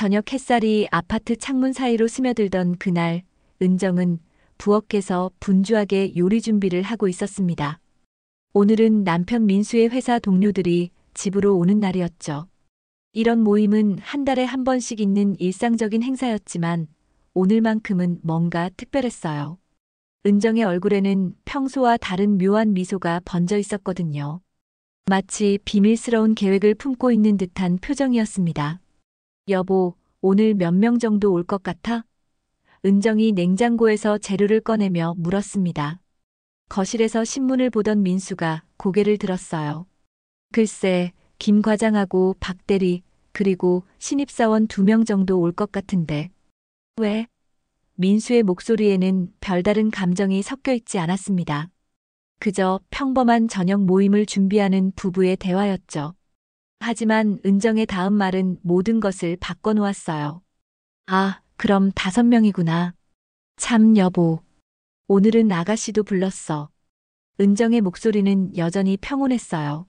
저녁 햇살이 아파트 창문 사이로 스며들던 그날, 은정은 부엌에서 분주하게 요리 준비를 하고 있었습니다. 오늘은 남편 민수의 회사 동료들이 집으로 오는 날이었죠. 이런 모임은 한 달에 한 번씩 있는 일상적인 행사였지만 오늘만큼은 뭔가 특별했어요. 은정의 얼굴에는 평소와 다른 묘한 미소가 번져 있었거든요. 마치 비밀스러운 계획을 품고 있는 듯한 표정이었습니다. 여보, 오늘 몇 명 정도 올 것 같아? 은정이 냉장고에서 재료를 꺼내며 물었습니다. 거실에서 신문을 보던 민수가 고개를 들었어요. 글쎄, 김 과장하고 박 대리, 그리고 신입사원 2명 정도 올 것 같은데. 왜? 민수의 목소리에는 별다른 감정이 섞여 있지 않았습니다. 그저 평범한 저녁 모임을 준비하는 부부의 대화였죠. 하지만 은정의 다음 말은 모든 것을 바꿔놓았어요. 아, 그럼 5명이구나. 참 여보. 오늘은 아가씨도 불렀어. 은정의 목소리는 여전히 평온했어요.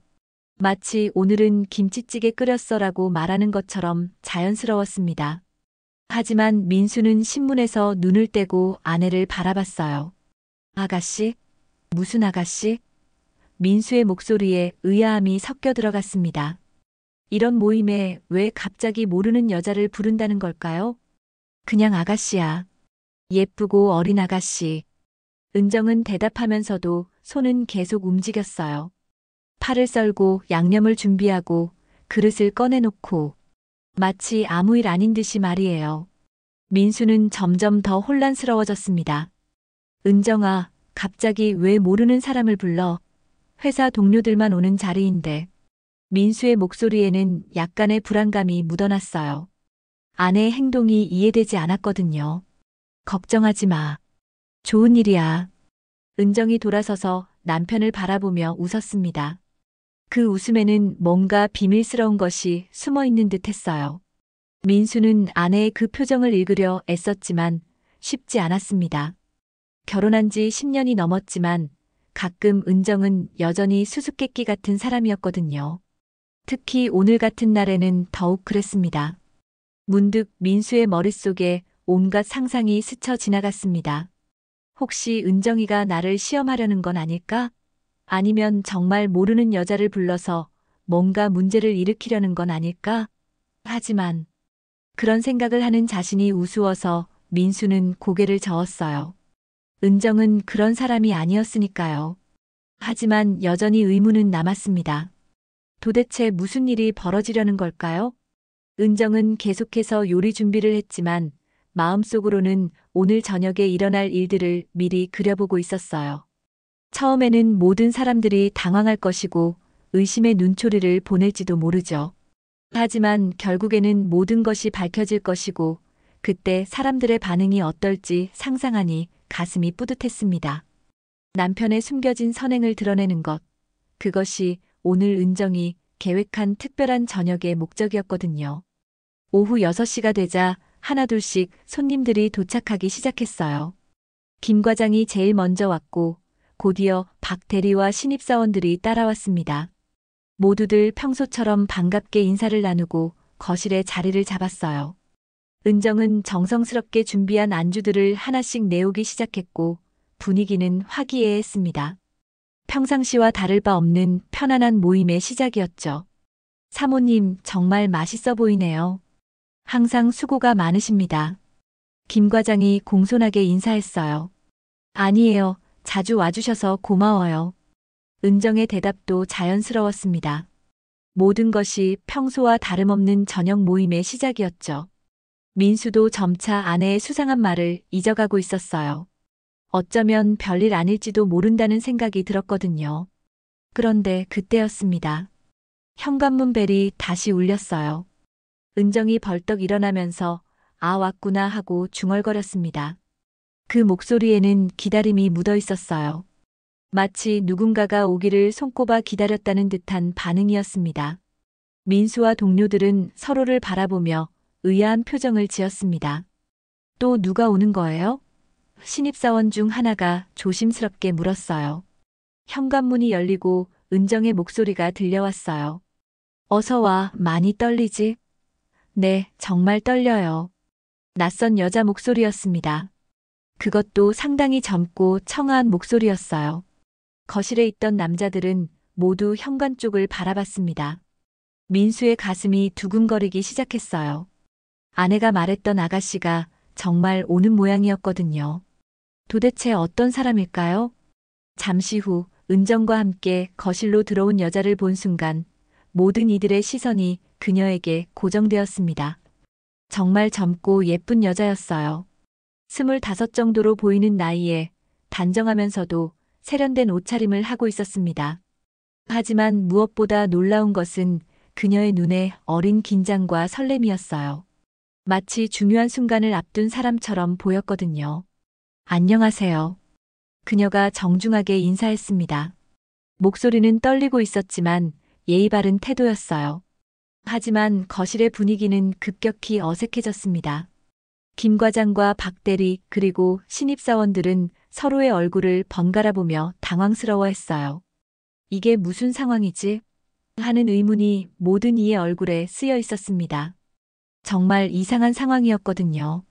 마치 오늘은 김치찌개 끓였어라고 말하는 것처럼 자연스러웠습니다. 하지만 민수는 신문에서 눈을 떼고 아내를 바라봤어요. 아가씨? 무슨 아가씨? 민수의 목소리에 의아함이 섞여 들어갔습니다. 이런 모임에 왜 갑자기 모르는 여자를 부른다는 걸까요? 그냥 아가씨야. 예쁘고 어린 아가씨. 은정은 대답하면서도 손은 계속 움직였어요. 팔을 썰고 양념을 준비하고 그릇을 꺼내놓고 마치 아무 일 아닌 듯이 말이에요. 민수는 점점 더 혼란스러워졌습니다. 은정아, 갑자기 왜 모르는 사람을 불러? 회사 동료들만 오는 자리인데. 민수의 목소리에는 약간의 불안감이 묻어났어요. 아내의 행동이 이해되지 않았거든요. 걱정하지 마. 좋은 일이야. 은정이 돌아서서 남편을 바라보며 웃었습니다. 그 웃음에는 뭔가 비밀스러운 것이 숨어 있는 듯 했어요. 민수는 아내의 그 표정을 읽으려 애썼지만 쉽지 않았습니다. 결혼한 지 10년이 넘었지만 가끔 은정은 여전히 수수께끼 같은 사람이었거든요. 특히 오늘 같은 날에는 더욱 그랬습니다. 문득 민수의 머릿속에 온갖 상상이 스쳐 지나갔습니다. 혹시 은정이가 나를 시험하려는 건 아닐까? 아니면 정말 모르는 여자를 불러서 뭔가 문제를 일으키려는 건 아닐까? 하지만 그런 생각을 하는 자신이 우스워서 민수는 고개를 저었어요. 은정은 그런 사람이 아니었으니까요. 하지만 여전히 의문은 남았습니다. 도대체 무슨 일이 벌어지려는 걸까요? 은정은 계속해서 요리 준비를 했지만 마음속으로는 오늘 저녁에 일어날 일들을 미리 그려보고 있었어요. 처음에는 모든 사람들이 당황할 것이고 의심의 눈초리를 보낼지도 모르죠. 하지만 결국에는 모든 것이 밝혀질 것이고 그때 사람들의 반응이 어떨지 상상하니 가슴이 뿌듯했습니다. 남편의 숨겨진 선행을 드러내는 것, 그것이 오늘 은정이 계획한 특별한 저녁의 목적이었거든요. 오후 6시가 되자 하나둘씩 손님들이 도착하기 시작했어요. 김 과장이 제일 먼저 왔고 곧이어 박 대리와 신입사원들이 따라왔습니다. 모두들 평소처럼 반갑게 인사를 나누고 거실에 자리를 잡았어요. 은정은 정성스럽게 준비한 안주들을 하나씩 내오기 시작했고 분위기는 화기애애했습니다. 평상시와 다를 바 없는 편안한 모임의 시작이었죠. 사모님, 정말 맛있어 보이네요. 항상 수고가 많으십니다. 김 과장이 공손하게 인사했어요. 아니에요. 자주 와주셔서 고마워요. 은정의 대답도 자연스러웠습니다. 모든 것이 평소와 다름없는 저녁 모임의 시작이었죠. 민수도 점차 아내의 수상한 말을 잊어가고 있었어요. 어쩌면 별일 아닐지도 모른다는 생각이 들었거든요. 그런데 그때였습니다. 현관문 벨이 다시 울렸어요. 은정이 벌떡 일어나면서 아, 왔구나 하고 중얼거렸습니다. 그 목소리에는 기다림이 묻어 있었어요. 마치 누군가가 오기를 손꼽아 기다렸다는 듯한 반응이었습니다. 민수와 동료들은 서로를 바라보며 의아한 표정을 지었습니다. 또 누가 오는 거예요? 신입사원 중 하나가 조심스럽게 물었어요. 현관문이 열리고 은정의 목소리가 들려왔어요. 어서 와, 많이 떨리지? 네, 정말 떨려요. 낯선 여자 목소리였습니다. 그것도 상당히 젊고 청아한 목소리였어요. 거실에 있던 남자들은 모두 현관 쪽을 바라봤습니다. 민수의 가슴이 두근거리기 시작했어요. 아내가 말했던 아가씨가 정말 오는 모양이었거든요. 도대체 어떤 사람일까요? 잠시 후 은정과 함께 거실로 들어온 여자를 본 순간 모든 이들의 시선이 그녀에게 고정되었습니다. 정말 젊고 예쁜 여자였어요. 25 정도로 보이는 나이에 단정하면서도 세련된 옷차림을 하고 있었습니다. 하지만 무엇보다 놀라운 것은 그녀의 눈에 어린 긴장과 설렘이었어요. 마치 중요한 순간을 앞둔 사람처럼 보였거든요. 안녕하세요. 그녀가 정중하게 인사했습니다. 목소리는 떨리고 있었지만 예의 바른 태도였어요. 하지만 거실의 분위기는 급격히 어색해졌습니다. 김 과장과 박 대리 그리고 신입사원들은 서로의 얼굴을 번갈아 보며 당황스러워했어요. 이게 무슨 상황이지? 하는 의문이 모든 이의 얼굴에 쓰여 있었습니다. 정말 이상한 상황이었거든요.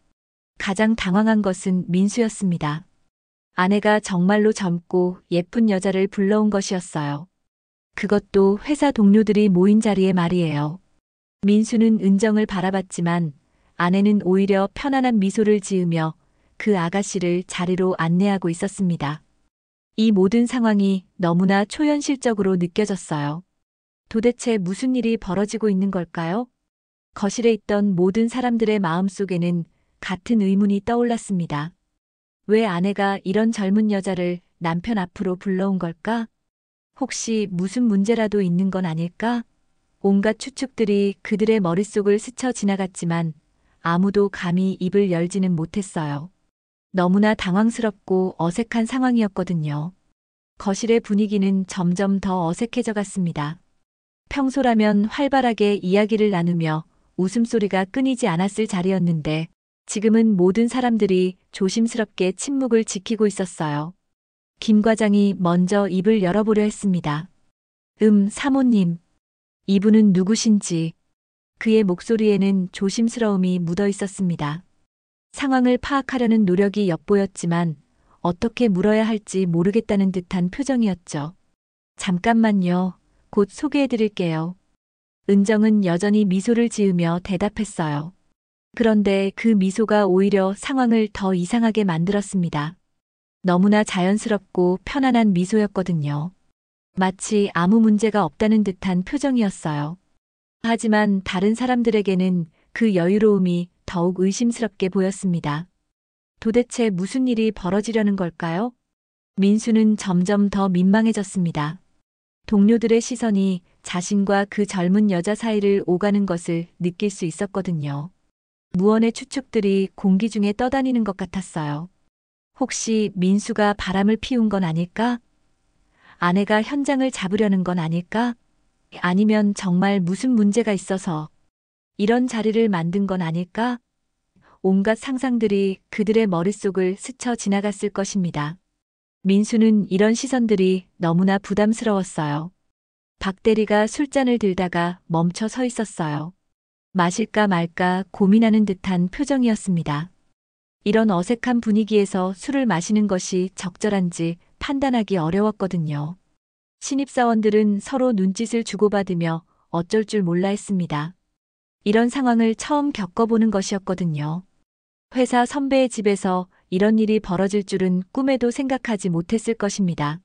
가장 당황한 것은 민수였습니다. 아내가 정말로 젊고 예쁜 여자를 불러온 것이었어요. 그것도 회사 동료들이 모인 자리에 말이에요. 민수는 은정을 바라봤지만 아내는 오히려 편안한 미소를 지으며 그 아가씨를 자리로 안내하고 있었습니다. 이 모든 상황이 너무나 초현실적으로 느껴졌어요. 도대체 무슨 일이 벌어지고 있는 걸까요? 거실에 있던 모든 사람들의 마음속에는 같은 의문이 떠올랐습니다. 왜 아내가 이런 젊은 여자를 남편 앞으로 불러온 걸까? 혹시 무슨 문제라도 있는 건 아닐까? 온갖 추측들이 그들의 머릿속을 스쳐 지나갔지만 아무도 감히 입을 열지는 못했어요. 너무나 당황스럽고 어색한 상황이었거든요. 거실의 분위기는 점점 더 어색해져 갔습니다. 평소라면 활발하게 이야기를 나누며 웃음소리가 끊이지 않았을 자리였는데 지금은 모든 사람들이 조심스럽게 침묵을 지키고 있었어요. 김 과장이 먼저 입을 열어보려 했습니다. 사모님. 이분은 누구신지. 그의 목소리에는 조심스러움이 묻어 있었습니다. 상황을 파악하려는 노력이 엿보였지만 어떻게 물어야 할지 모르겠다는 듯한 표정이었죠. 잠깐만요. 곧 소개해드릴게요. 은정은 여전히 미소를 지으며 대답했어요. 그런데 그 미소가 오히려 상황을 더 이상하게 만들었습니다. 너무나 자연스럽고 편안한 미소였거든요. 마치 아무 문제가 없다는 듯한 표정이었어요. 하지만 다른 사람들에게는 그 여유로움이 더욱 의심스럽게 보였습니다. 도대체 무슨 일이 벌어지려는 걸까요? 민수는 점점 더 민망해졌습니다. 동료들의 시선이 자신과 그 젊은 여자 사이를 오가는 것을 느낄 수 있었거든요. 무언의 추측들이 공기 중에 떠다니는 것 같았어요. 혹시 민수가 바람을 피운 건 아닐까? 아내가 현장을 잡으려는 건 아닐까? 아니면 정말 무슨 문제가 있어서 이런 자리를 만든 건 아닐까? 온갖 상상들이 그들의 머릿속을 스쳐 지나갔을 것입니다. 민수는 이런 시선들이 너무나 부담스러웠어요. 박 대리가 술잔을 들다가 멈춰 서 있었어요. 마실까 말까 고민하는 듯한 표정이었습니다. 이런 어색한 분위기에서 술을 마시는 것이 적절한지 판단하기 어려웠거든요. 신입사원들은 서로 눈짓을 주고받으며 어쩔 줄 몰라 했습니다. 이런 상황을 처음 겪어보는 것이었거든요. 회사 선배의 집에서 이런 일이 벌어질 줄은 꿈에도 생각하지 못했을 것입니다.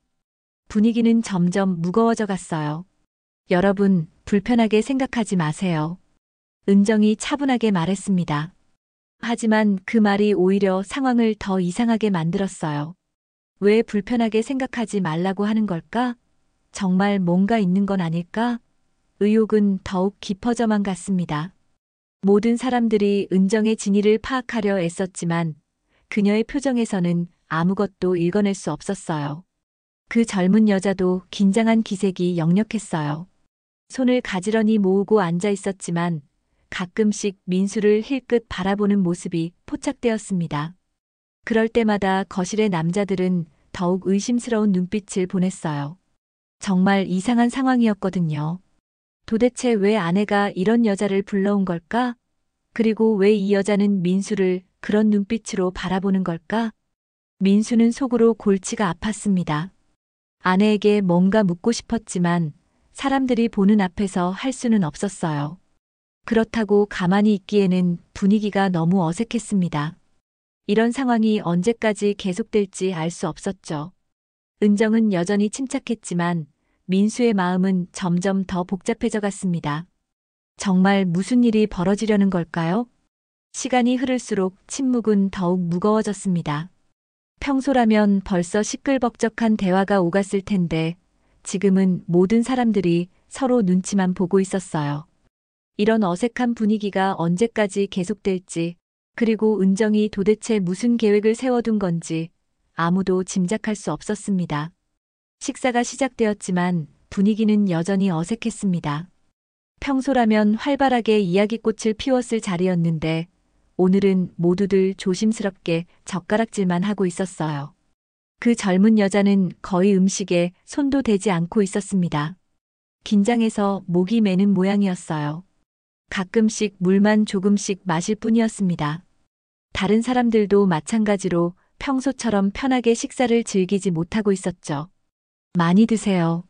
분위기는 점점 무거워져 갔어요. 여러분, 불편하게 생각하지 마세요. 은정이 차분하게 말했습니다. 하지만 그 말이 오히려 상황을 더 이상하게 만들었어요. 왜 불편하게 생각하지 말라고 하는 걸까? 정말 뭔가 있는 건 아닐까? 의혹은 더욱 깊어져만 갔습니다. 모든 사람들이 은정의 진위를 파악하려 애썼지만 그녀의 표정에서는 아무것도 읽어낼 수 없었어요. 그 젊은 여자도 긴장한 기색이 역력했어요. 손을 가지런히 모으고 앉아 있었지만 가끔씩 민수를 힐끗 바라보는 모습이 포착되었습니다. 그럴 때마다 거실의 남자들은 더욱 의심스러운 눈빛을 보냈어요. 정말 이상한 상황이었거든요. 도대체 왜 아내가 이런 여자를 불러온 걸까? 그리고 왜 이 여자는 민수를 그런 눈빛으로 바라보는 걸까? 민수는 속으로 골치가 아팠습니다. 아내에게 뭔가 묻고 싶었지만 사람들이 보는 앞에서 할 수는 없었어요. 그렇다고 가만히 있기에는 분위기가 너무 어색했습니다. 이런 상황이 언제까지 계속될지 알 수 없었죠. 은정은 여전히 침착했지만 민수의 마음은 점점 더 복잡해져 갔습니다. 정말 무슨 일이 벌어지려는 걸까요? 시간이 흐를수록 침묵은 더욱 무거워졌습니다. 평소라면 벌써 시끌벅적한 대화가 오갔을 텐데 지금은 모든 사람들이 서로 눈치만 보고 있었어요. 이런 어색한 분위기가 언제까지 계속될지, 그리고 은정이 도대체 무슨 계획을 세워둔 건지 아무도 짐작할 수 없었습니다. 식사가 시작되었지만 분위기는 여전히 어색했습니다. 평소라면 활발하게 이야기꽃을 피웠을 자리였는데 오늘은 모두들 조심스럽게 젓가락질만 하고 있었어요. 그 젊은 여자는 거의 음식에 손도 대지 않고 있었습니다. 긴장해서 목이 메는 모양이었어요. 가끔씩 물만 조금씩 마실 뿐이었습니다. 다른 사람들도 마찬가지로 평소처럼 편하게 식사를 즐기지 못하고 있었죠. 많이 드세요.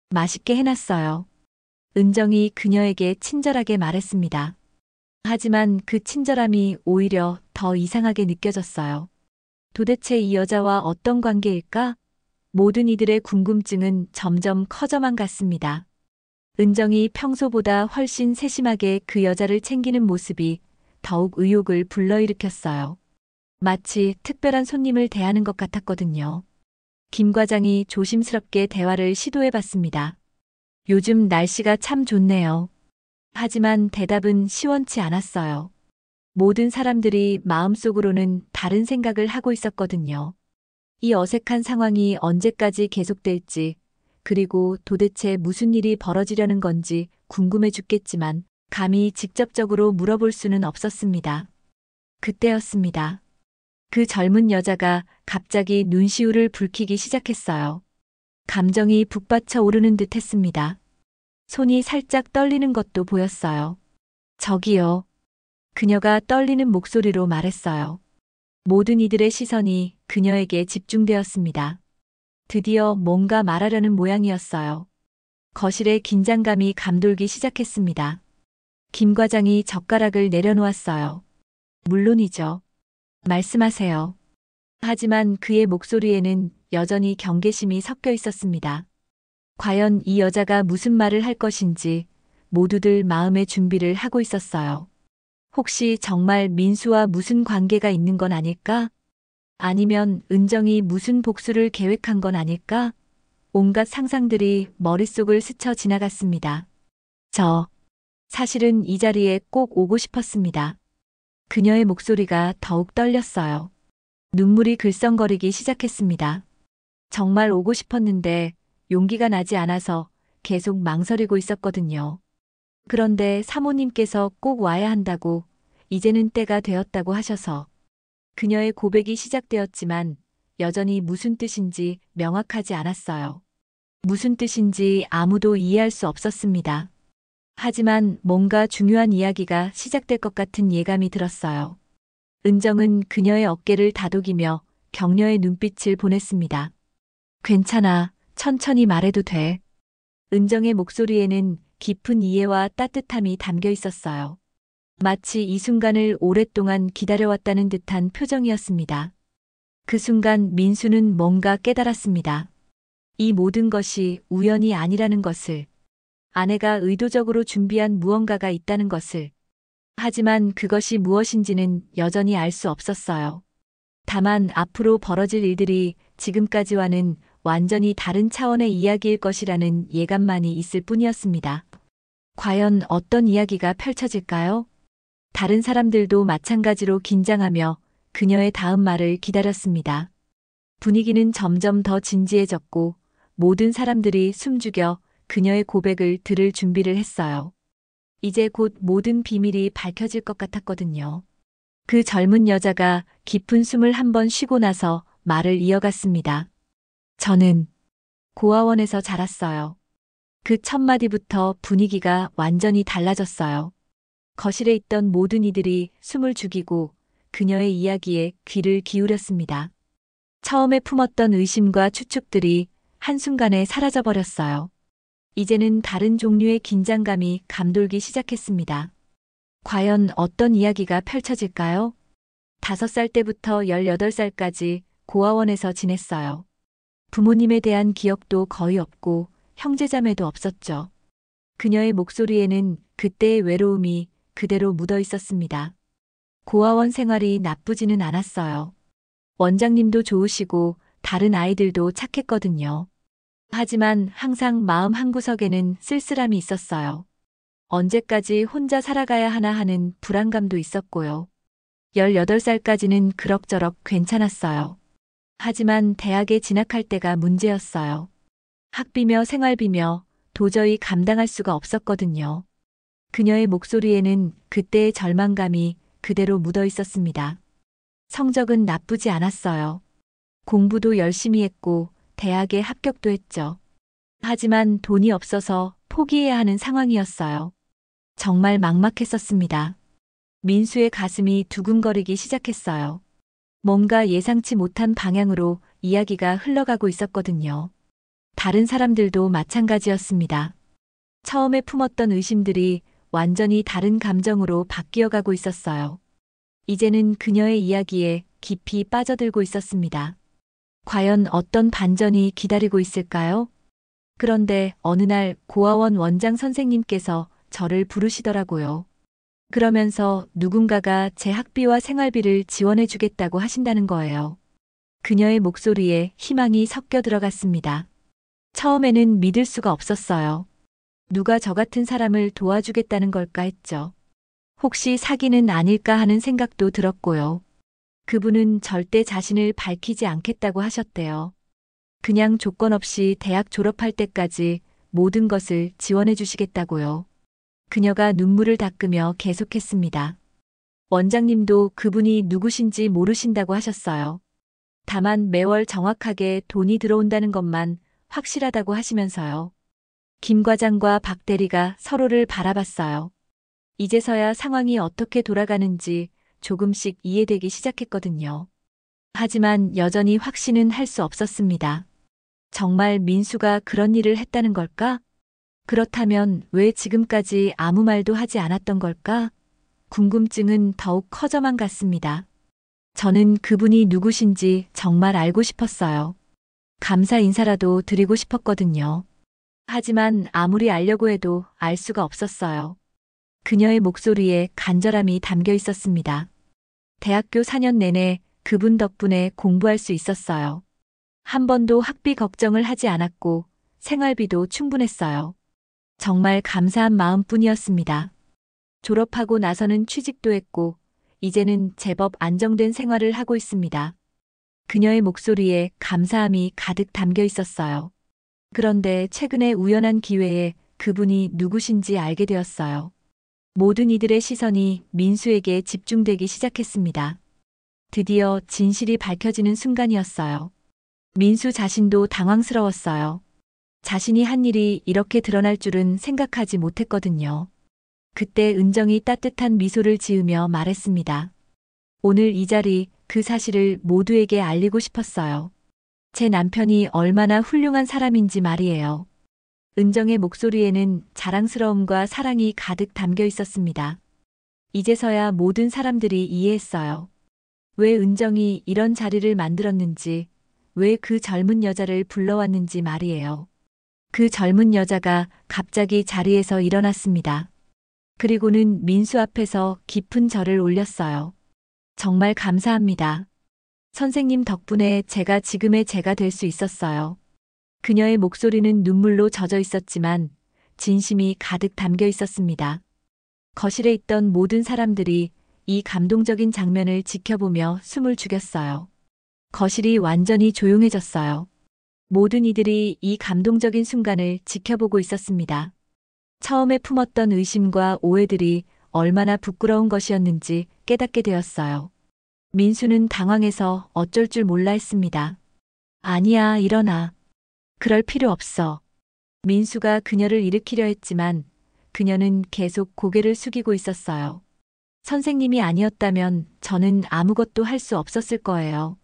맛있게 해놨어요. 은정이 그녀에게 친절하게 말했습니다. 하지만 그 친절함이 오히려 더 이상하게 느껴졌어요. 도대체 이 여자와 어떤 관계일까? 모든 이들의 궁금증은 점점 커져만 갔습니다. 은정이 평소보다 훨씬 세심하게 그 여자를 챙기는 모습이 더욱 의욕을 불러일으켰어요. 마치 특별한 손님을 대하는 것 같았거든요. 김 과장이 조심스럽게 대화를 시도해봤습니다. 요즘 날씨가 참 좋네요. 하지만 대답은 시원치 않았어요. 모든 사람들이 마음속으로는 다른 생각을 하고 있었거든요. 이 어색한 상황이 언제까지 계속될지, 그리고 도대체 무슨 일이 벌어지려는 건지 궁금해 죽겠지만 감히 직접적으로 물어볼 수는 없었습니다. 그때였습니다. 그 젊은 여자가 갑자기 눈시울을 붉히기 시작했어요. 감정이 북받쳐 오르는 듯 했습니다. 손이 살짝 떨리는 것도 보였어요. 저기요. 그녀가 떨리는 목소리로 말했어요. 모든 이들의 시선이 그녀에게 집중되었습니다. 드디어 뭔가 말하려는 모양이었어요. 거실에 긴장감이 감돌기 시작했습니다. 김 과장이 젓가락을 내려놓았어요. 물론이죠. 말씀하세요. 하지만 그의 목소리에는 여전히 경계심이 섞여 있었습니다. 과연 이 여자가 무슨 말을 할 것인지 모두들 마음의 준비를 하고 있었어요. 혹시 정말 민수와 무슨 관계가 있는 건 아닐까? 아니면 은정이 무슨 복수를 계획한 건 아닐까? 온갖 상상들이 머릿속을 스쳐 지나갔습니다. 사실은 이 자리에 꼭 오고 싶었습니다. 그녀의 목소리가 더욱 떨렸어요. 눈물이 글썽거리기 시작했습니다. 정말 오고 싶었는데 용기가 나지 않아서 계속 망설이고 있었거든요. 그런데 사모님께서 꼭 와야 한다고, 이제는 때가 되었다고 하셔서. 그녀의 고백이 시작되었지만 여전히 무슨 뜻인지 명확하지 않았어요. 무슨 뜻인지 아무도 이해할 수 없었습니다. 하지만 뭔가 중요한 이야기가 시작될 것 같은 예감이 들었어요. 은정은 그녀의 어깨를 다독이며 격려의 눈빛을 보냈습니다. 괜찮아, 천천히 말해도 돼. 은정의 목소리에는 깊은 이해와 따뜻함이 담겨 있었어요. 마치 이 순간을 오랫동안 기다려왔다는 듯한 표정이었습니다. 그 순간 민수는 뭔가 깨달았습니다. 이 모든 것이 우연이 아니라는 것을. 아내가 의도적으로 준비한 무언가가 있다는 것을. 하지만 그것이 무엇인지는 여전히 알 수 없었어요. 다만 앞으로 벌어질 일들이 지금까지와는 완전히 다른 차원의 이야기일 것이라는 예감만이 있을 뿐이었습니다. 과연 어떤 이야기가 펼쳐질까요? 다른 사람들도 마찬가지로 긴장하며 그녀의 다음 말을 기다렸습니다. 분위기는 점점 더 진지해졌고 모든 사람들이 숨죽여 그녀의 고백을 들을 준비를 했어요. 이제 곧 모든 비밀이 밝혀질 것 같았거든요. 그 젊은 여자가 깊은 숨을 한번 쉬고 나서 말을 이어갔습니다. 저는 고아원에서 자랐어요. 그 첫 마디부터 분위기가 완전히 달라졌어요. 거실에 있던 모든 이들이 숨을 죽이고 그녀의 이야기에 귀를 기울였습니다. 처음에 품었던 의심과 추측들이 한순간에 사라져버렸어요. 이제는 다른 종류의 긴장감이 감돌기 시작했습니다. 과연 어떤 이야기가 펼쳐질까요? 5살 때부터 18살까지 고아원에서 지냈어요. 부모님에 대한 기억도 거의 없고 형제자매도 없었죠. 그녀의 목소리에는 그때의 외로움이 그대로 묻어 있었습니다. 고아원 생활이 나쁘지는 않았어요. 원장님도 좋으시고 다른 아이들도 착했거든요. 하지만 항상 마음 한구석에는 쓸쓸함이 있었어요. 언제까지 혼자 살아가야 하나 하는 불안감도 있었고요. 18살까지는 그럭저럭 괜찮았어요. 하지만 대학에 진학할 때가 문제였어요. 학비며 생활비며 도저히 감당할 수가 없었거든요. 그녀의 목소리에는 그때의 절망감이 그대로 묻어 있었습니다. 성적은 나쁘지 않았어요. 공부도 열심히 했고 대학에 합격도 했죠. 하지만 돈이 없어서 포기해야 하는 상황이었어요. 정말 막막했었습니다. 민수의 가슴이 두근거리기 시작했어요. 뭔가 예상치 못한 방향으로 이야기가 흘러가고 있었거든요. 다른 사람들도 마찬가지였습니다. 처음에 품었던 의심들이 완전히 다른 감정으로 바뀌어가고 있었어요. 이제는 그녀의 이야기에 깊이 빠져들고 있었습니다. 과연 어떤 반전이 기다리고 있을까요? 그런데 어느 날 고아원 원장 선생님께서 저를 부르시더라고요. 그러면서 누군가가 제 학비와 생활비를 지원해 주겠다고 하신다는 거예요. 그녀의 목소리에 희망이 섞여 들어갔습니다. 처음에는 믿을 수가 없었어요. 누가 저 같은 사람을 도와주겠다는 걸까 했죠. 혹시 사기는 아닐까 하는 생각도 들었고요. 그분은 절대 자신을 밝히지 않겠다고 하셨대요. 그냥 조건 없이 대학 졸업할 때까지 모든 것을 지원해 주시겠다고요. 그녀가 눈물을 닦으며 계속했습니다. 원장님도 그분이 누구신지 모르신다고 하셨어요. 다만 매월 정확하게 돈이 들어온다는 것만 확실하다고 하시면서요. 김 과장과 박 대리가 서로를 바라봤어요. 이제서야 상황이 어떻게 돌아가는지 조금씩 이해되기 시작했거든요. 하지만 여전히 확신은 할 수 없었습니다. 정말 민수가 그런 일을 했다는 걸까? 그렇다면 왜 지금까지 아무 말도 하지 않았던 걸까? 궁금증은 더욱 커져만 갔습니다. 저는 그분이 누구신지 정말 알고 싶었어요. 감사 인사라도 드리고 싶었거든요. 하지만 아무리 알려고 해도 알 수가 없었어요. 그녀의 목소리에 간절함이 담겨 있었습니다. 대학교 4년 내내 그분 덕분에 공부할 수 있었어요. 한 번도 학비 걱정을 하지 않았고 생활비도 충분했어요. 정말 감사한 마음뿐이었습니다. 졸업하고 나서는 취직도 했고 이제는 제법 안정된 생활을 하고 있습니다. 그녀의 목소리에 감사함이 가득 담겨 있었어요. 그런데 최근에 우연한 기회에 그분이 누구신지 알게 되었어요. 모든 이들의 시선이 민수에게 집중되기 시작했습니다. 드디어 진실이 밝혀지는 순간이었어요. 민수 자신도 당황스러웠어요. 자신이 한 일이 이렇게 드러날 줄은 생각하지 못했거든요. 그때 은정이 따뜻한 미소를 지으며 말했습니다. 오늘 이 자리, 그 사실을 모두에게 알리고 싶었어요. 제 남편이 얼마나 훌륭한 사람인지 말이에요. 은정의 목소리에는 자랑스러움과 사랑이 가득 담겨 있었습니다. 이제서야 모든 사람들이 이해했어요. 왜 은정이 이런 자리를 만들었는지, 왜 그 젊은 여자를 불러왔는지 말이에요. 그 젊은 여자가 갑자기 자리에서 일어났습니다. 그리고는 민수 앞에서 깊은 절을 올렸어요. 정말 감사합니다. 선생님 덕분에 제가 지금의 제가 될 수 있었어요. 그녀의 목소리는 눈물로 젖어 있었지만 진심이 가득 담겨 있었습니다. 거실에 있던 모든 사람들이 이 감동적인 장면을 지켜보며 숨을 죽였어요. 거실이 완전히 조용해졌어요. 모든 이들이 이 감동적인 순간을 지켜보고 있었습니다. 처음에 품었던 의심과 오해들이 얼마나 부끄러운 것이었는지 깨닫게 되었어요. 민수는 당황해서 어쩔 줄 몰라 했습니다. 아니야, 일어나. 그럴 필요 없어. 민수가 그녀를 일으키려 했지만 그녀는 계속 고개를 숙이고 있었어요. 선생님이 아니었다면 저는 아무것도 할 수 없었을 거예요.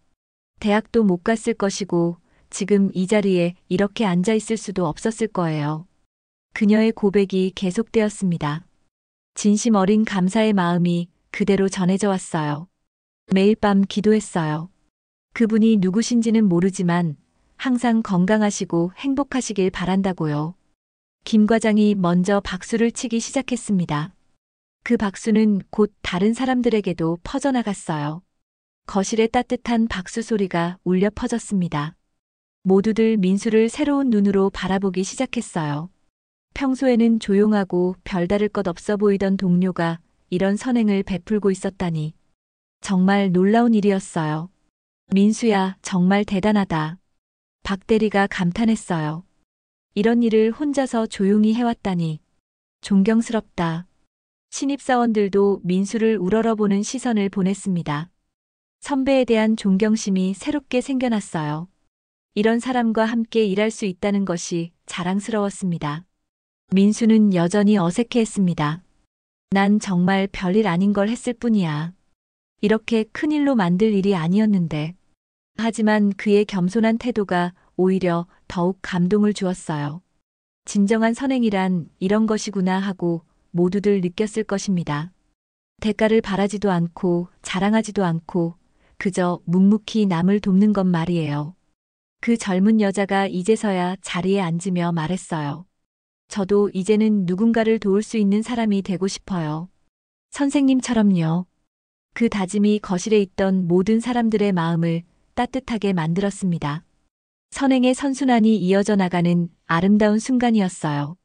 대학도 못 갔을 것이고 지금 이 자리에 이렇게 앉아 있을 수도 없었을 거예요. 그녀의 고백이 계속되었습니다. 진심 어린 감사의 마음이 그대로 전해져 왔어요. 매일 밤 기도했어요. 그분이 누구신지는 모르지만 항상 건강하시고 행복하시길 바란다고요. 김 과장이 먼저 박수를 치기 시작했습니다. 그 박수는 곧 다른 사람들에게도 퍼져나갔어요. 거실에 따뜻한 박수 소리가 울려 퍼졌습니다. 모두들 민수를 새로운 눈으로 바라보기 시작했어요. 평소에는 조용하고 별다를 것 없어 보이던 동료가 이런 선행을 베풀고 있었다니. 정말 놀라운 일이었어요. 민수야, 정말 대단하다. 박 대리가 감탄했어요. 이런 일을 혼자서 조용히 해왔다니. 존경스럽다. 신입사원들도 민수를 우러러보는 시선을 보냈습니다. 선배에 대한 존경심이 새롭게 생겨났어요. 이런 사람과 함께 일할 수 있다는 것이 자랑스러웠습니다. 민수는 여전히 어색해했습니다. 난 정말 별일 아닌 걸 했을 뿐이야. 이렇게 큰일로 만들 일이 아니었는데. 하지만 그의 겸손한 태도가 오히려 더욱 감동을 주었어요. 진정한 선행이란 이런 것이구나 하고 모두들 느꼈을 것입니다. 대가를 바라지도 않고 자랑하지도 않고 그저 묵묵히 남을 돕는 것 말이에요. 그 젊은 여자가 이제서야 자리에 앉으며 말했어요. 저도 이제는 누군가를 도울 수 있는 사람이 되고 싶어요. 선생님처럼요. 그 다짐이 거실에 있던 모든 사람들의 마음을 따뜻하게 만들었습니다. 선행의 선순환이 이어져 나가는 아름다운 순간이었어요.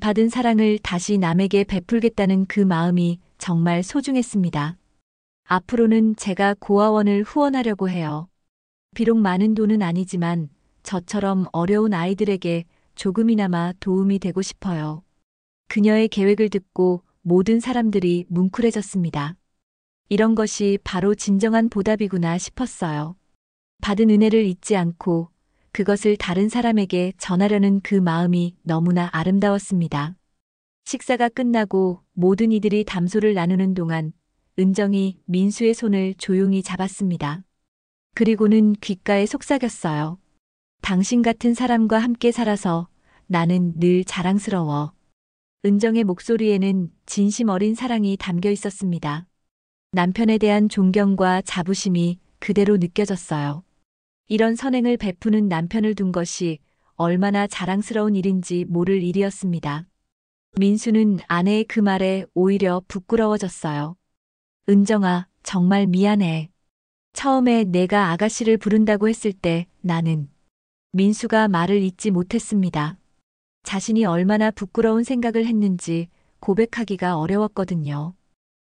받은 사랑을 다시 남에게 베풀겠다는 그 마음이 정말 소중했습니다. 앞으로는 제가 고아원을 후원하려고 해요. 비록 많은 돈은 아니지만 저처럼 어려운 아이들에게 조금이나마 도움이 되고 싶어요. 그녀의 계획을 듣고 모든 사람들이 뭉클해졌습니다. 이런 것이 바로 진정한 보답이구나 싶었어요. 받은 은혜를 잊지 않고 그것을 다른 사람에게 전하려는 그 마음이 너무나 아름다웠습니다. 식사가 끝나고 모든 이들이 담소를 나누는 동안 은정이 민수의 손을 조용히 잡았습니다. 그리고는 귓가에 속삭였어요. 당신 같은 사람과 함께 살아서 나는 늘 자랑스러워. 은정의 목소리에는 진심 어린 사랑이 담겨 있었습니다. 남편에 대한 존경과 자부심이 그대로 느껴졌어요. 이런 선행을 베푸는 남편을 둔 것이 얼마나 자랑스러운 일인지 모를 일이었습니다. 민수는 아내의 그 말에 오히려 부끄러워졌어요. 은정아, 정말 미안해. 처음에 내가 아가씨를 부른다고 했을 때 나는 민수가 말을 잇지 못했습니다. 자신이 얼마나 부끄러운 생각을 했는지 고백하기가 어려웠거든요.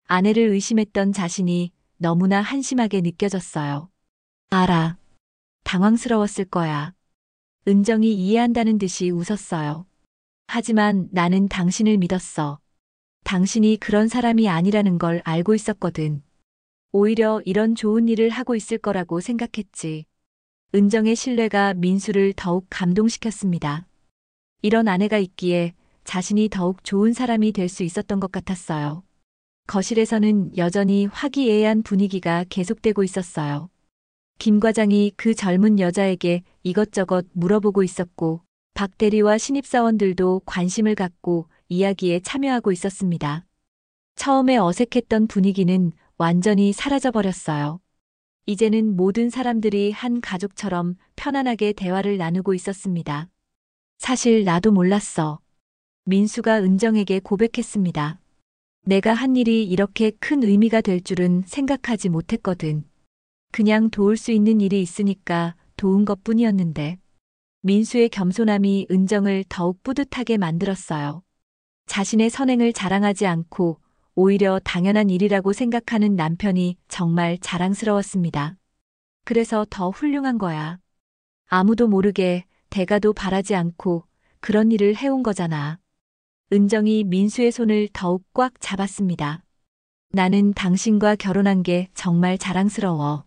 아내를 의심했던 자신이 너무나 한심하게 느껴졌어요. 알아. 당황스러웠을 거야. 은정이 이해한다는 듯이 웃었어요. 하지만 나는 당신을 믿었어. 당신이 그런 사람이 아니라는 걸 알고 있었거든. 오히려 이런 좋은 일을 하고 있을 거라고 생각했지. 은정의 신뢰가 민수를 더욱 감동시켰습니다. 이런 아내가 있기에 자신이 더욱 좋은 사람이 될 수 있었던 것 같았어요. 거실에서는 여전히 화기애애한 분위기가 계속되고 있었어요. 김 과장이 그 젊은 여자에게 이것저것 물어보고 있었고 박 대리와 신입사원들도 관심을 갖고 이야기에 참여하고 있었습니다. 처음에 어색했던 분위기는 완전히 사라져버렸어요. 이제는 모든 사람들이 한 가족처럼 편안하게 대화를 나누고 있었습니다. 사실 나도 몰랐어. 민수가 은정에게 고백했습니다. 내가 한 일이 이렇게 큰 의미가 될 줄은 생각하지 못했거든. 그냥 도울 수 있는 일이 있으니까 도운 것뿐이었는데. 민수의 겸손함이 은정을 더욱 뿌듯하게 만들었어요. 자신의 선행을 자랑하지 않고 오히려 당연한 일이라고 생각하는 남편이 정말 자랑스러웠습니다. 그래서 더 훌륭한 거야. 아무도 모르게 대가도 바라지 않고 그런 일을 해온 거잖아. 은정이 민수의 손을 더욱 꽉 잡았습니다. 나는 당신과 결혼한 게 정말 자랑스러워.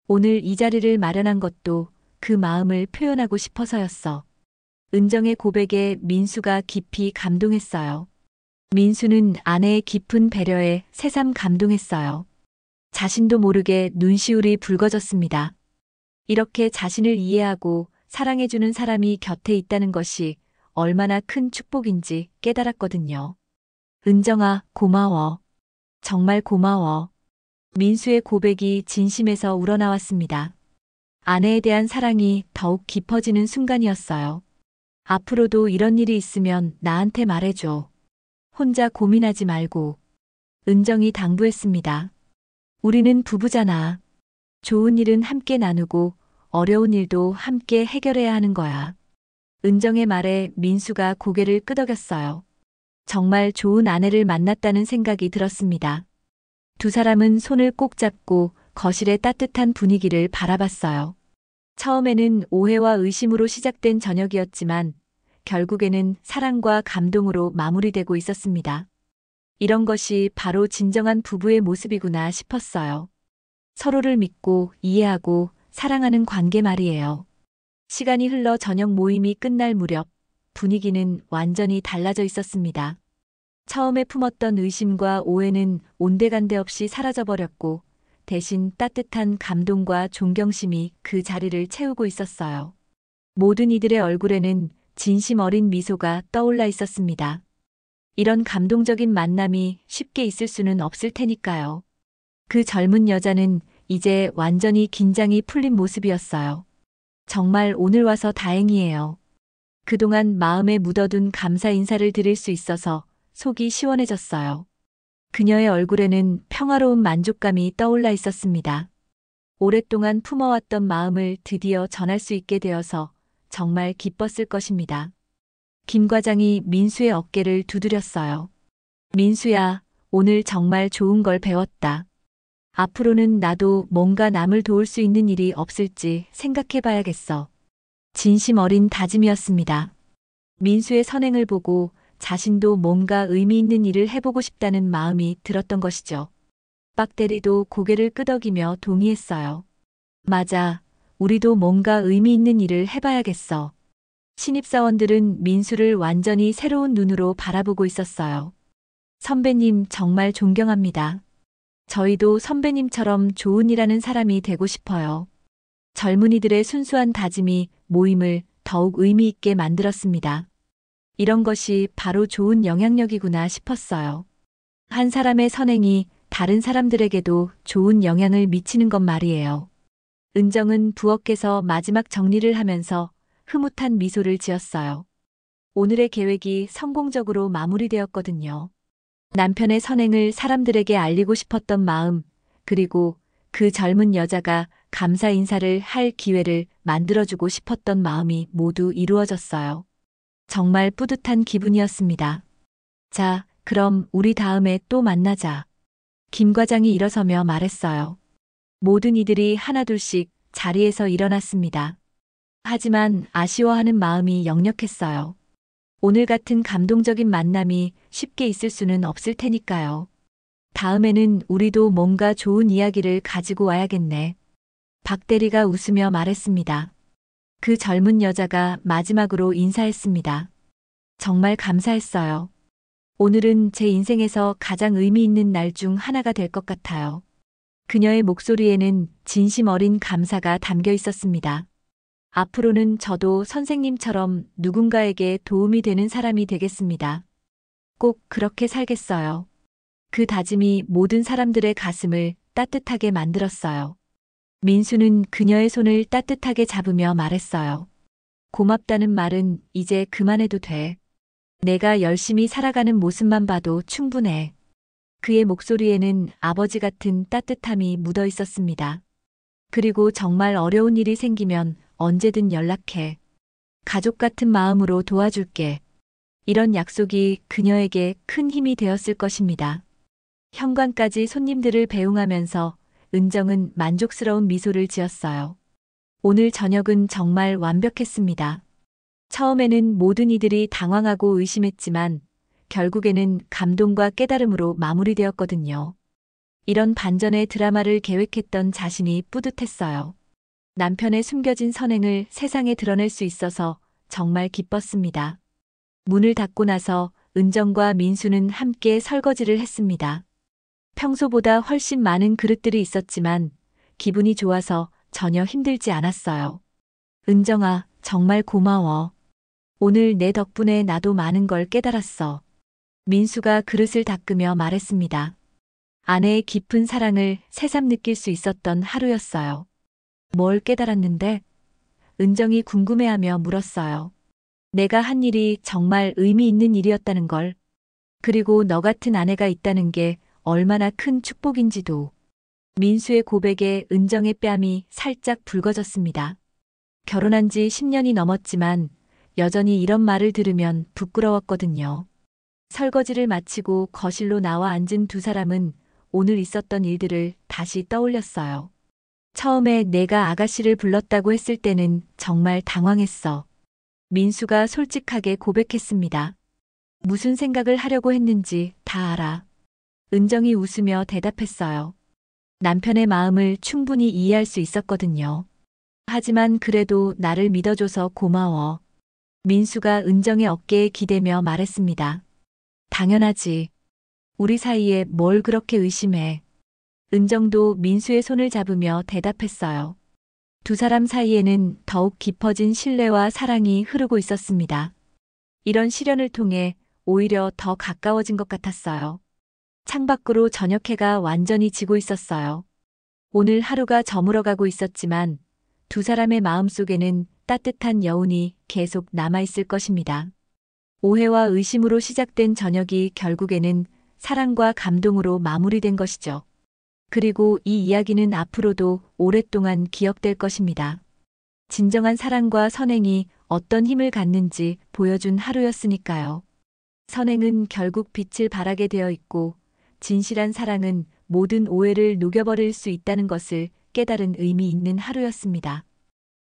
오늘 이 자리를 마련한 것도 그 마음을 표현하고 싶어서였어. 은정의 고백에 민수가 깊이 감동했어요. 민수는 아내의 깊은 배려에 새삼 감동했어요. 자신도 모르게 눈시울이 붉어졌습니다. 이렇게 자신을 이해하고 사랑해주는 사람이 곁에 있다는 것이 얼마나 큰 축복인지 깨달았거든요. 은정아, 고마워. 정말 고마워. 민수의 고백이 진심에서 우러나왔습니다. 아내에 대한 사랑이 더욱 깊어지는 순간이었어요. 앞으로도 이런 일이 있으면 나한테 말해줘. 혼자 고민하지 말고. 은정이 당부했습니다. 우리는 부부잖아. 좋은 일은 함께 나누고 어려운 일도 함께 해결해야 하는 거야. 은정의 말에 민수가 고개를 끄덕였어요. 정말 좋은 아내를 만났다는 생각이 들었습니다. 두 사람은 손을 꼭 잡고 거실의 따뜻한 분위기를 바라봤어요. 처음에는 오해와 의심으로 시작된 저녁이었지만 결국에는 사랑과 감동으로 마무리되고 있었습니다. 이런 것이 바로 진정한 부부의 모습이구나 싶었어요. 서로를 믿고 이해하고 사랑하는 관계 말이에요. 시간이 흘러 저녁 모임이 끝날 무렵 분위기는 완전히 달라져 있었습니다. 처음에 품었던 의심과 오해는 온데간데 없이 사라져버렸고 대신 따뜻한 감동과 존경심이 그 자리를 채우고 있었어요. 모든 이들의 얼굴에는 진심 어린 미소가 떠올라 있었습니다. 이런 감동적인 만남이 쉽게 있을 수는 없을 테니까요. 그 젊은 여자는 이제 완전히 긴장이 풀린 모습이었어요. 정말 오늘 와서 다행이에요. 그동안 마음에 묻어둔 감사 인사를 드릴 수 있어서 속이 시원해졌어요. 그녀의 얼굴에는 평화로운 만족감이 떠올라 있었습니다. 오랫동안 품어왔던 마음을 드디어 전할 수 있게 되어서 정말 기뻤을 것입니다. 김 과장이 민수의 어깨를 두드렸어요. 민수야, 오늘 정말 좋은 걸 배웠다. 앞으로는 나도 뭔가 남을 도울 수 있는 일이 없을지 생각해 봐야겠어. 진심 어린 다짐이었습니다. 민수의 선행을 보고 자신도 뭔가 의미 있는 일을 해보고 싶다는 마음이 들었던 것이죠. 박 대리도 고개를 끄덕이며 동의했어요. 맞아, 우리도 뭔가 의미 있는 일을 해봐야겠어. 신입사원들은 민수를 완전히 새로운 눈으로 바라보고 있었어요. 선배님 정말 존경합니다. 저희도 선배님처럼 좋은 일하는 사람이 되고 싶어요. 젊은이들의 순수한 다짐이 모임을 더욱 의미 있게 만들었습니다. 이런 것이 바로 좋은 영향력이구나 싶었어요. 한 사람의 선행이 다른 사람들에게도 좋은 영향을 미치는 것 말이에요. 은정은 부엌에서 마지막 정리를 하면서 흐뭇한 미소를 지었어요. 오늘의 계획이 성공적으로 마무리되었거든요. 남편의 선행을 사람들에게 알리고 싶었던 마음, 그리고 그 젊은 여자가 감사 인사를 할 기회를 만들어주고 싶었던 마음이 모두 이루어졌어요. 정말 뿌듯한 기분이었습니다. 자, 그럼 우리 다음에 또 만나자. 김 과장이 일어서며 말했어요. 모든 이들이 하나둘씩 자리에서 일어났습니다. 하지만 아쉬워하는 마음이 역력했어요. 오늘 같은 감동적인 만남이 쉽게 있을 수는 없을 테니까요. 다음에는 우리도 뭔가 좋은 이야기를 가지고 와야겠네. 박 대리가 웃으며 말했습니다. 그 젊은 여자가 마지막으로 인사했습니다. 정말 감사했어요. 오늘은 제 인생에서 가장 의미 있는 날 중 하나가 될 것 같아요. 그녀의 목소리에는 진심 어린 감사가 담겨 있었습니다. 앞으로는 저도 선생님처럼 누군가에게 도움이 되는 사람이 되겠습니다. 꼭 그렇게 살겠어요. 그 다짐이 모든 사람들의 가슴을 따뜻하게 만들었어요. 민수는 그녀의 손을 따뜻하게 잡으며 말했어요. 고맙다는 말은 이제 그만해도 돼. 내가 열심히 살아가는 모습만 봐도 충분해. 그의 목소리에는 아버지 같은 따뜻함이 묻어 있었습니다. 그리고 정말 어려운 일이 생기면 언제든 연락해. 가족 같은 마음으로 도와줄게. 이런 약속이 그녀에게 큰 힘이 되었을 것입니다. 현관까지 손님들을 배웅하면서 은정은 만족스러운 미소를 지었어요. 오늘 저녁은 정말 완벽했습니다. 처음에는 모든 이들이 당황하고 의심했지만 결국에는 감동과 깨달음으로 마무리되었거든요. 이런 반전의 드라마를 계획했던 자신이 뿌듯했어요. 남편의 숨겨진 선행을 세상에 드러낼 수 있어서 정말 기뻤습니다. 문을 닫고 나서 은정과 민수는 함께 설거지를 했습니다. 평소보다 훨씬 많은 그릇들이 있었지만 기분이 좋아서 전혀 힘들지 않았어요. 은정아, 정말 고마워. 오늘 내 덕분에 나도 많은 걸 깨달았어. 민수가 그릇을 닦으며 말했습니다. 아내의 깊은 사랑을 새삼 느낄 수 있었던 하루였어요. 뭘 깨달았는데? 은정이 궁금해하며 물었어요. 내가 한 일이 정말 의미 있는 일이었다는 걸. 그리고 너 같은 아내가 있다는 게 얼마나 큰 축복인지도. 민수의 고백에 은정의 뺨이 살짝 붉어졌습니다. 결혼한 지 10년이 넘었지만 여전히 이런 말을 들으면 부끄러웠거든요. 설거지를 마치고 거실로 나와 앉은 두 사람은 오늘 있었던 일들을 다시 떠올렸어요. 처음에 내가 아가씨를 불렀다고 했을 때는 정말 당황했어. 민수가 솔직하게 고백했습니다. 무슨 생각을 하려고 했는지 다 알아. 은정이 웃으며 대답했어요. 남편의 마음을 충분히 이해할 수 있었거든요. 하지만 그래도 나를 믿어줘서 고마워. 민수가 은정의 어깨에 기대며 말했습니다. 당연하지. 우리 사이에 뭘 그렇게 의심해. 은정도 민수의 손을 잡으며 대답했어요. 두 사람 사이에는 더욱 깊어진 신뢰와 사랑이 흐르고 있었습니다. 이런 시련을 통해 오히려 더 가까워진 것 같았어요. 창밖으로 저녁해가 완전히 지고 있었어요. 오늘 하루가 저물어가고 있었지만 두 사람의 마음속에는 따뜻한 여운이 계속 남아있을 것입니다. 오해와 의심으로 시작된 저녁이 결국에는 사랑과 감동으로 마무리된 것이죠. 그리고 이 이야기는 앞으로도 오랫동안 기억될 것입니다. 진정한 사랑과 선행이 어떤 힘을 갖는지 보여준 하루였으니까요. 선행은 결국 빛을 발하게 되어 있고 진실한 사랑은 모든 오해를 녹여버릴 수 있다는 것을 깨달은 의미 있는 하루였습니다.